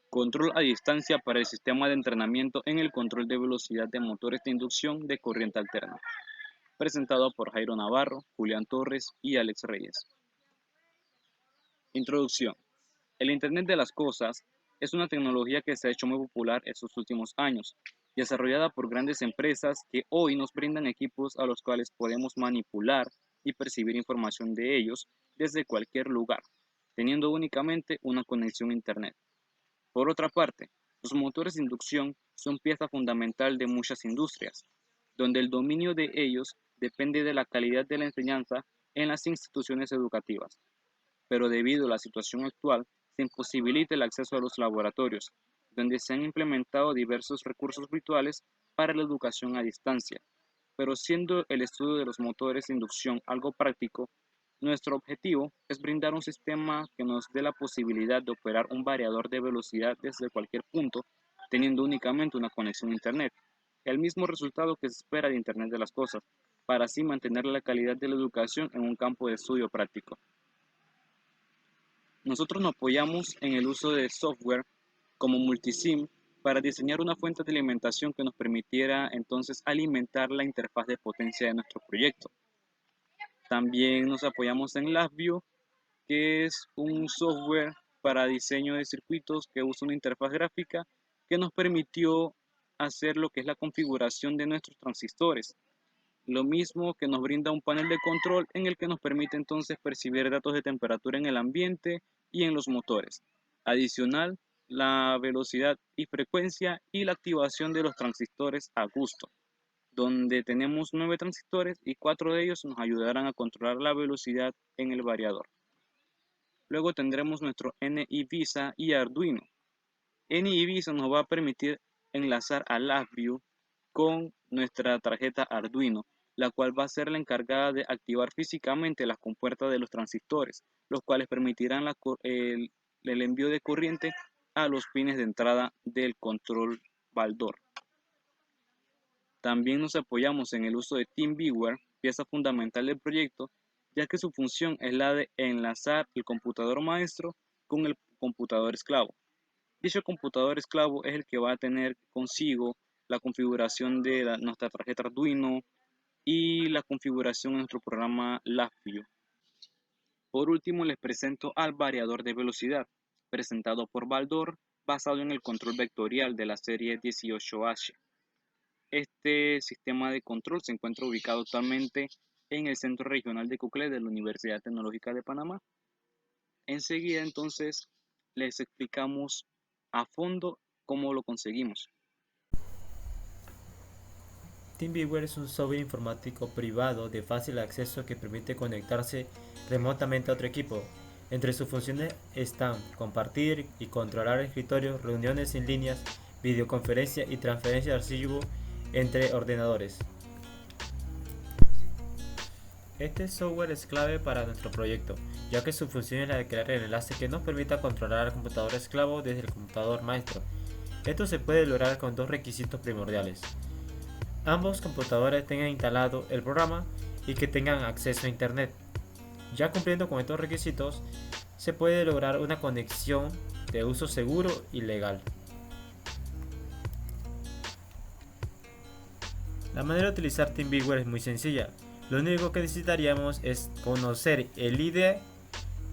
Control a distancia para el sistema de entrenamiento en el control de velocidad de motores de inducción de corriente alterna, presentado por Jairo Navarro, Julián Torres y Alex Reyes. Introducción. El Internet de las Cosas es una tecnología que se ha hecho muy popular estos últimos años, desarrollada por grandes empresas que hoy nos brindan equipos a los cuales podemos manipular y percibir información de ellos desde cualquier lugar, teniendo únicamente una conexión a Internet. Por otra parte, los motores de inducción son pieza fundamental de muchas industrias, donde el dominio de ellos depende de la calidad de la enseñanza en las instituciones educativas, pero debido a la situación actual, se imposibilita el acceso a los laboratorios, donde se han implementado diversos recursos virtuales para la educación a distancia. Pero siendo el estudio de los motores de inducción algo práctico, nuestro objetivo es brindar un sistema que nos dé la posibilidad de operar un variador de velocidad desde cualquier punto, teniendo únicamente una conexión a Internet. El mismo resultado que se espera de Internet de las Cosas, para así mantener la calidad de la educación en un campo de estudio práctico. Nosotros nos apoyamos en el uso de software como Multisim para diseñar una fuente de alimentación que nos permitiera entonces alimentar la interfaz de potencia de nuestro proyecto. También nos apoyamos en LabVIEW, que es un software para diseño de circuitos que usa una interfaz gráfica que nos permitió hacer lo que es la configuración de nuestros transistores. Lo mismo que nos brinda un panel de control en el que nos permite entonces percibir datos de temperatura en el ambiente y en los motores. Adicional, la velocidad y frecuencia y la activación de los transistores a gusto, donde tenemos 9 transistores y 4 de ellos nos ayudarán a controlar la velocidad en el variador. Luego tendremos nuestro NI-VISA y Arduino. NI-VISA nos va a permitir enlazar a LabVIEW con nuestra tarjeta Arduino, la cual va a ser la encargada de activar físicamente las compuertas de los transistores, los cuales permitirán el envío de corriente a los pines de entrada del control Baldor. También nos apoyamos en el uso de TeamViewer, pieza fundamental del proyecto, ya que su función es la de enlazar el computador maestro con el computador esclavo. Dicho computador esclavo es el que va a tener consigo la configuración de nuestra tarjeta Arduino y la configuración de nuestro programa LabVIEW. Por último, les presento al variador de velocidad, presentado por Baldor, basado en el control vectorial de la serie 18H. Este sistema de control se encuentra ubicado actualmente en el Centro Regional de Coclé de la Universidad Tecnológica de Panamá. Enseguida, entonces, les explicamos a fondo cómo lo conseguimos. TeamViewer es un software informático privado de fácil acceso que permite conectarse remotamente a otro equipo. Entre sus funciones están compartir y controlar escritorios, reuniones en líneas, videoconferencia y transferencia de archivo entre ordenadores. Este software es clave para nuestro proyecto, ya que su función es la de crear el enlace que nos permita controlar al computador esclavo desde el computador maestro. Esto se puede lograr con dos requisitos primordiales: ambos computadores tengan instalado el programa y que tengan acceso a Internet. Ya cumpliendo con estos requisitos, se puede lograr una conexión de uso seguro y legal. La manera de utilizar TeamViewer es muy sencilla. Lo único que necesitaríamos es conocer el ID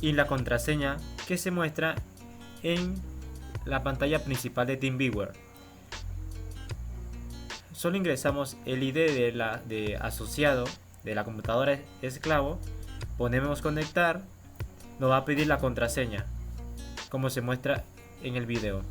y la contraseña que se muestra en la pantalla principal de TeamViewer. Solo ingresamos el ID de asociado de la computadora esclavo, ponemos conectar, nos va a pedir la contraseña, como se muestra en el video.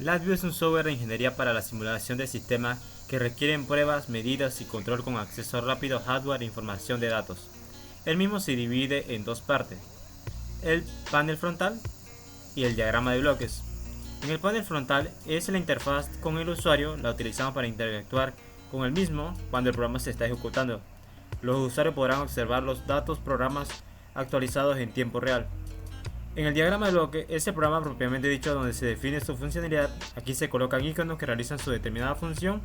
LabVIEW es un software de ingeniería para la simulación de sistemas que requieren pruebas, medidas y control con acceso rápido a hardware e información de datos. El mismo se divide en dos partes, el panel frontal y el diagrama de bloques. En el panel frontal es la interfaz con el usuario, la utilizamos para interactuar con el mismo cuando el programa se está ejecutando. Los usuarios podrán observar los datos programas actualizados en tiempo real. En el diagrama de bloque es el programa propiamente dicho donde se define su funcionalidad. Aquí se colocan iconos que realizan su determinada función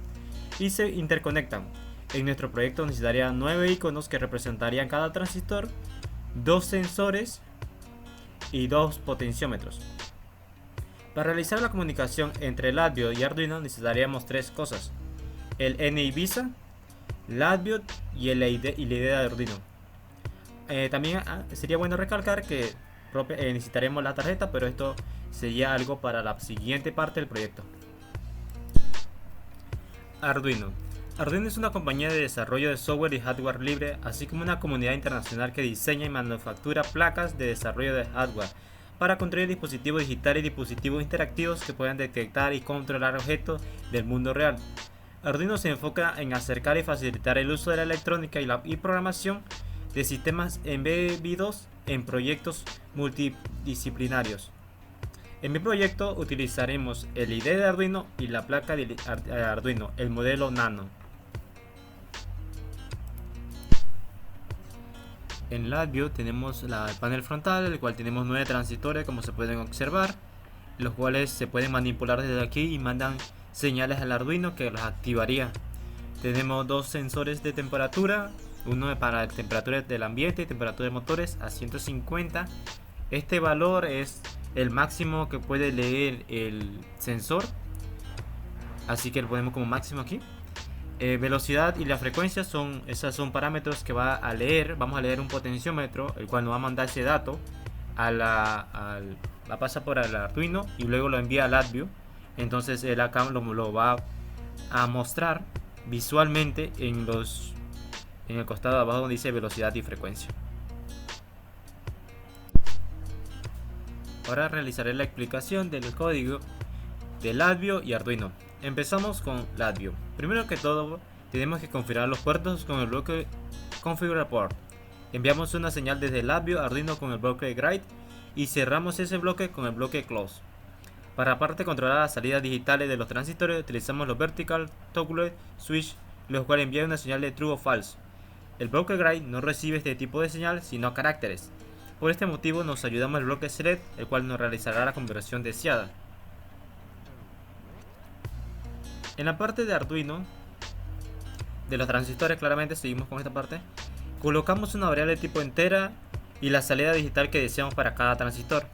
y se interconectan. En nuestro proyecto necesitaría 9 iconos que representarían cada transistor, 2 sensores y 2 potenciómetros. Para realizar la comunicación entre LabVIEW y Arduino necesitaríamos 3 cosas: el NIBISA, LabVIEW y la idea de Arduino. También sería bueno recalcar que necesitaremos la tarjeta, pero esto sería algo para la siguiente parte del proyecto. Arduino. Arduino es una compañía de desarrollo de software y hardware libre, así como una comunidad internacional que diseña y manufactura placas de desarrollo de hardware para construir dispositivos digitales y dispositivos interactivos que puedan detectar y controlar objetos del mundo real. Arduino se enfoca en acercar y facilitar el uso de la electrónica y programación de sistemas embebidos en proyectos multidisciplinarios. En mi proyecto utilizaremos el IDE de Arduino y la placa de Arduino, el modelo Nano. En LabVIEW tenemos el panel frontal, el cual tenemos 9 transistores, como se pueden observar, los cuales se pueden manipular desde aquí y mandan señales al Arduino que los activaría. Tenemos 2 sensores de temperatura, uno para temperatura del ambiente y temperatura de motores a 150. Este valor es el máximo que puede leer el sensor, así que lo ponemos como máximo aquí. Velocidad y la frecuencia esos son parámetros que vamos a leer un potenciómetro, el cual nos va a mandar ese dato va a pasar por el Arduino y luego lo envía a LabVIEW. Entonces él acá lo va a mostrar visualmente en el costado de abajo donde dice velocidad y frecuencia. Ahora realizaré la explicación del código de LabVIEW y Arduino. Empezamos con LabVIEW. Primero que todo, tenemos que configurar los puertos con el bloque Configure Port. Enviamos una señal desde LabVIEW a Arduino con el bloque Grid y cerramos ese bloque con el bloque Close. Para aparte controlar las salidas digitales de los transistores, utilizamos los Vertical Toggle Switch, los cuales envían una señal de True o False. El bloque Grid no recibe este tipo de señal, sino caracteres. Por este motivo nos ayudamos al bloque Select, el cual nos realizará la conversión deseada. En la parte de Arduino, de los transistores, claramente seguimos con esta parte. Colocamos una variable de tipo entera y la salida digital que deseamos para cada transistor.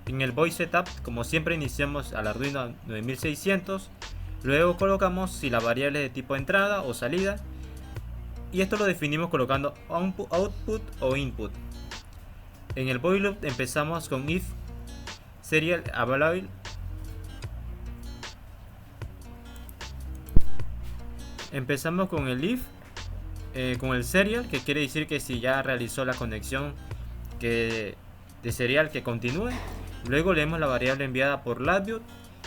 En el Void Setup, como siempre, iniciamos al Arduino 9600. Luego colocamos si la variable es de tipo entrada o salida. Y esto lo definimos colocando output o input. En el Void Loop empezamos con if serial available. Empezamos con el if, con el serial, que quiere decir que si ya realizó la conexión de serial, que continúe. Luego leemos la variable enviada por LabVIEW.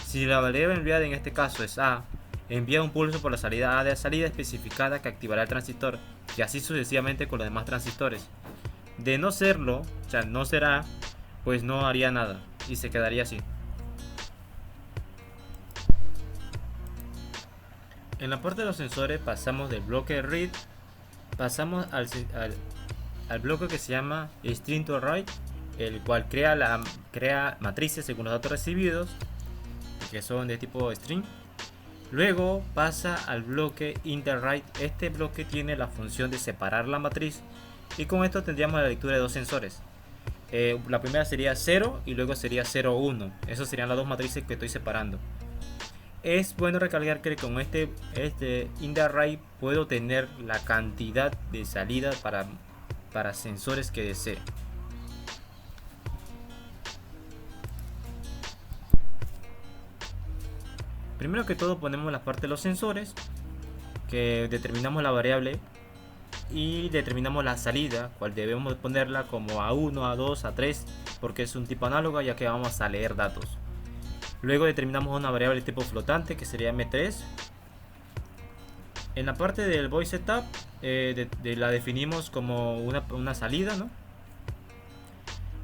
Si la variable enviada en este caso es A, envía un pulso por la salida A de salida especificada que activará el transistor, y así sucesivamente con los demás transistores. De no serlo, o sea, no será, pues no haría nada y se quedaría así. En la parte de los sensores pasamos del bloque read, pasamos al bloque que se llama string to write, el cual crea matrices según los datos recibidos, que son de tipo string. Luego pasa al bloque interwrite. Este bloque tiene la función de separar la matriz, y con esto tendríamos la lectura de 2 sensores. La primera sería 0 y luego sería 0, 1. Esas serían las 2 matrices que estoy separando. Es bueno recalcar que con este interwrite puedo tener la cantidad de salida para sensores que desee. Primero que todo ponemos la parte de los sensores, que determinamos la variable y determinamos la salida, cual debemos ponerla como A1, A2, A3, porque es un tipo análogo ya que vamos a leer datos. Luego determinamos una variable tipo flotante que sería M3. En la parte del voice setup la definimos como una salida, ¿no?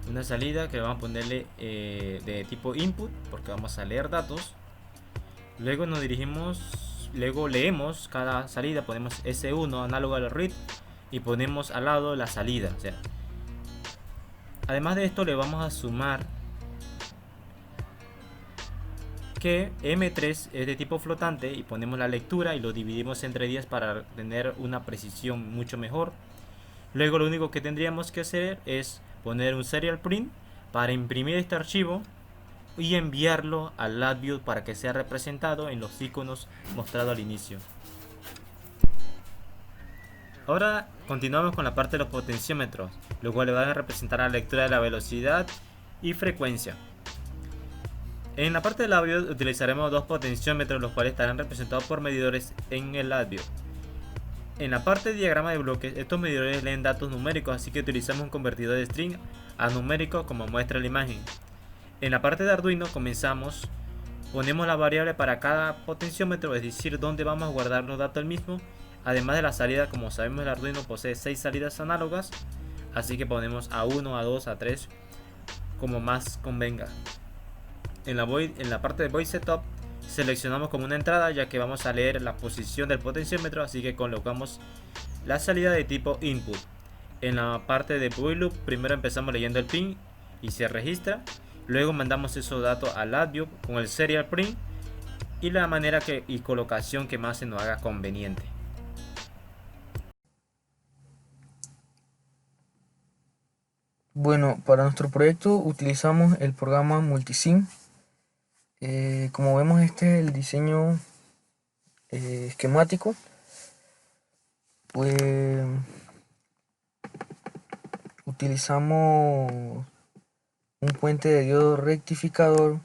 Una salida que vamos a ponerle de tipo input porque vamos a leer datos. Luego luego leemos cada salida, ponemos S1 análogo al read y ponemos al lado la salida. O sea, además de esto le vamos a sumar que M3 es de tipo flotante y ponemos la lectura y lo dividimos entre 10 para tener una precisión mucho mejor. Luego lo único que tendríamos que hacer es poner un serial print para imprimir este archivo y enviarlo al LabVIEW para que sea representado en los iconos mostrados al inicio. Ahora continuamos con la parte de los potenciómetros, los cuales van a representar la lectura de la velocidad y frecuencia. En la parte del LabVIEW utilizaremos dos potenciómetros, los cuales estarán representados por medidores en el LabVIEW. En la parte de diagrama de bloques, estos medidores leen datos numéricos, así que utilizamos un convertidor de string a numérico como muestra la imagen. En la parte de Arduino ponemos la variable para cada potenciómetro, es decir, dónde vamos a guardar los datos del mismo. Además de la salida, como sabemos el Arduino posee 6 salidas análogas, así que ponemos A1, A2, A3, como más convenga. En la parte de voice setup seleccionamos como una entrada, ya que vamos a leer la posición del potenciómetro, así que colocamos la salida de tipo input. En la parte de void loop primero empezamos leyendo el pin y se registra. Luego mandamos esos datos al LabVIEW con el serial print y la manera y colocación que más se nos haga conveniente. Bueno, para nuestro proyecto utilizamos el programa Multisim. Como vemos, este es el diseño esquemático. Pues utilizamos un puente de diodo rectificador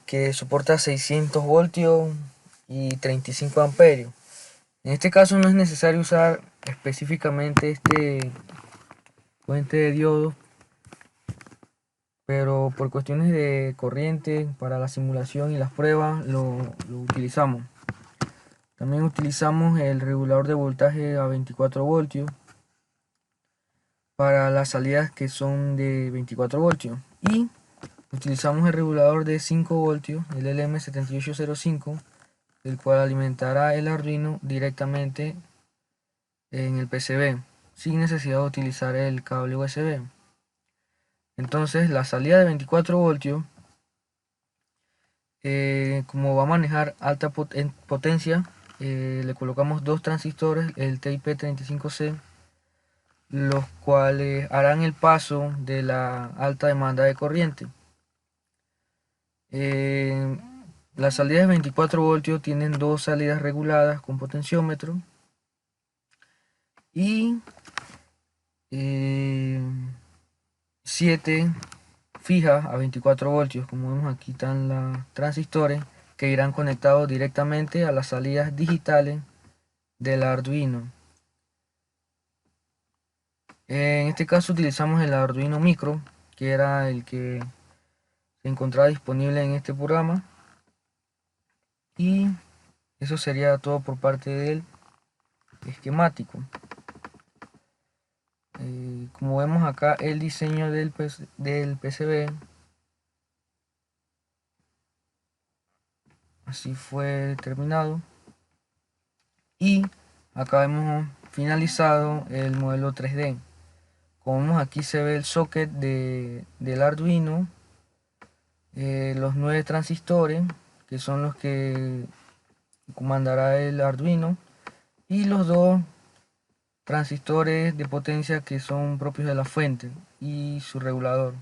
que soporta 600 voltios y 35 amperios. En este caso no es necesario usar específicamente este puente de diodo, pero por cuestiones de corriente para la simulación y las pruebas lo utilizamos. También utilizamos el regulador de voltaje a 24 voltios para las salidas que son de 24 voltios y utilizamos el regulador de 5 voltios, el LM7805, el cual alimentará el Arduino directamente en el PCB sin necesidad de utilizar el cable USB. Entonces la salida de 24 voltios, como va a manejar alta potencia, le colocamos dos transistores, el TIP35C, los cuales harán el paso de la alta demanda de corriente. Las salidas de 24 voltios tienen dos salidas reguladas con potenciómetro y 7 fijas a 24 voltios. Como vemos, aquí están los transistores que irán conectados directamente a las salidas digitales del Arduino. En este caso utilizamos el Arduino Micro, que era el que se encontraba disponible en este programa, y eso sería todo por parte del esquemático. Como vemos acá, el diseño del PCB así fue terminado, y acá hemos finalizado el modelo 3D. Como vemos, aquí se ve el socket del Arduino, los 9 transistores que son los que comandará el Arduino, y los dos transistores de potencia que son propios de la fuente y su regulador.